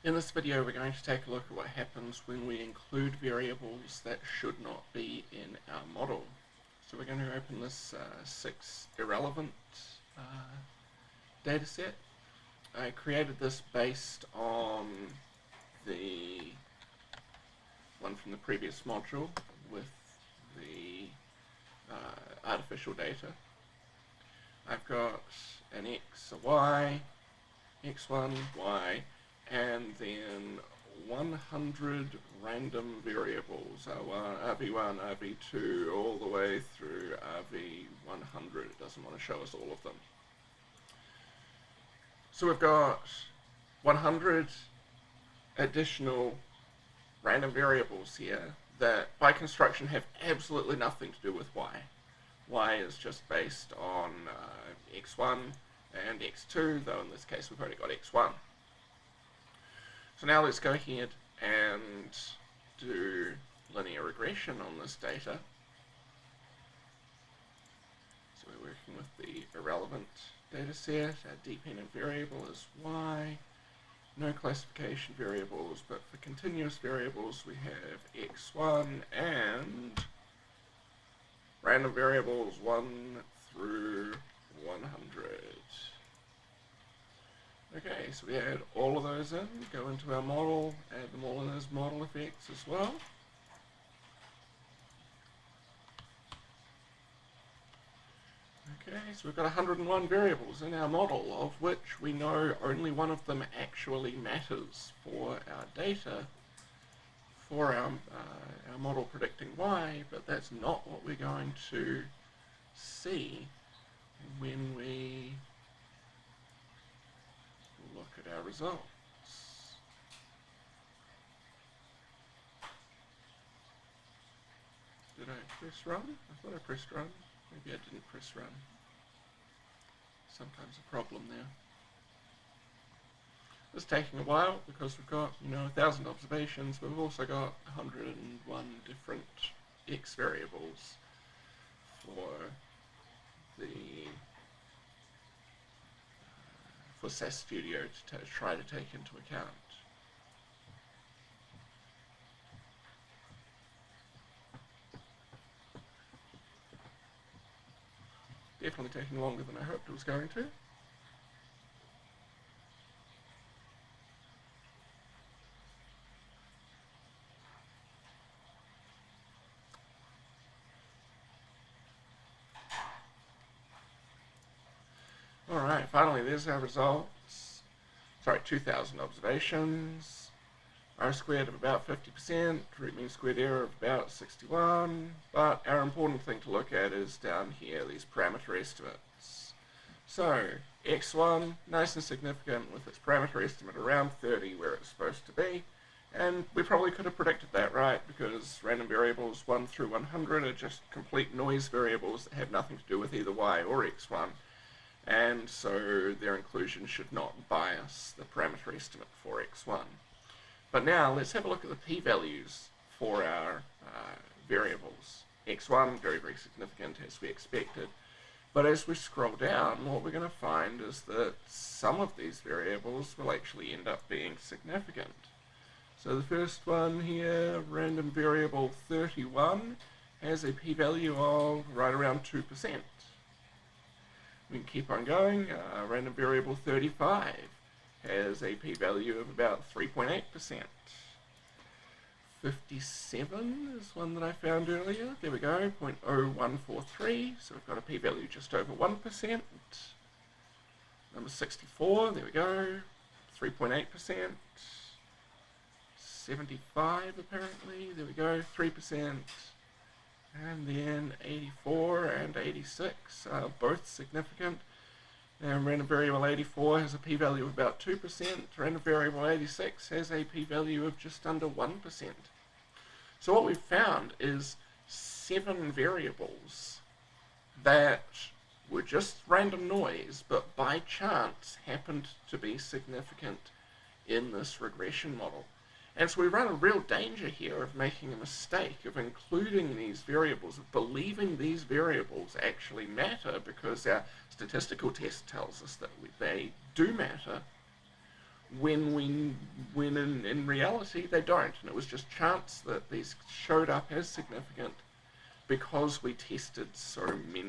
In this video we're going to take a look at what happens when we include variables that should not be in our model. So we're going to open this 6 irrelevant data set. I created this based on the one from the previous module with the artificial data. I've got an x, a y, x1, y, and then 100 random variables, RV1, RV2, all the way through RV100. It doesn't want to show us all of them. So we've got 100 additional random variables here that by construction have absolutely nothing to do with y. Y is just based on x1 and x2, though in this case we've already got x1. So now let's go ahead and do linear regression on this data. So we're working with the irrelevant data set. Our dependent variable is y. No classification variables, but for continuous variables we have x1 and random variables 1 through 100. Okay, so we add all of those in, go into our model, add them all in as model effects as well. Okay, so we've got 101 variables in our model, of which we know only one of them actually matters for our data, for our model predicting y, but that's not what we're going to see when we look at our results. Did I press run? I thought I pressed run. Maybe I didn't press run. Sometimes a problem there. It's taking a while because we've got 1,000 observations, but we've also got 101 different x variables for SAS Studio to try to take into account. Definitely taking longer than I hoped it was going to. Alright, finally there's our results. Sorry, 2,000 observations. R squared of about 50%, root mean squared error of about 61, but our important thing to look at is down here, these parameter estimates. So, x1, nice and significant with its parameter estimate around 30 where it's supposed to be, and we probably could have predicted that right, because random variables 1 through 100 are just complete noise variables that have nothing to do with either y or x1, and so their inclusion should not bias the parameter estimate for x1. But now let's have a look at the p-values for our variables. x1, very, very significant as we expected. But as we scroll down, what we're going to find is that some of these variables will actually end up being significant. So the first one here, random variable 31, has a p-value of right around 2%. We can keep on going. Random variable 35 has a p-value of about 3.8%. 57 is one that I found earlier. There we go, 0.0143. So we've got a p-value just over 1%. Number 64, there we go, 3.8%. 75 apparently, there we go, 3%. And then 84 and 86 are both significant. And random variable 84 has a p-value of about 2%. Random variable 86 has a p-value of just under 1%. So what we've found is 7 variables that were just random noise, but by chance happened to be significant in this regression model. And so we run a real danger here of making a mistake, of including these variables, of believing these variables actually matter because our statistical test tells us that they do matter, when in reality they don't, and it was just chance that these showed up as significant because we tested so many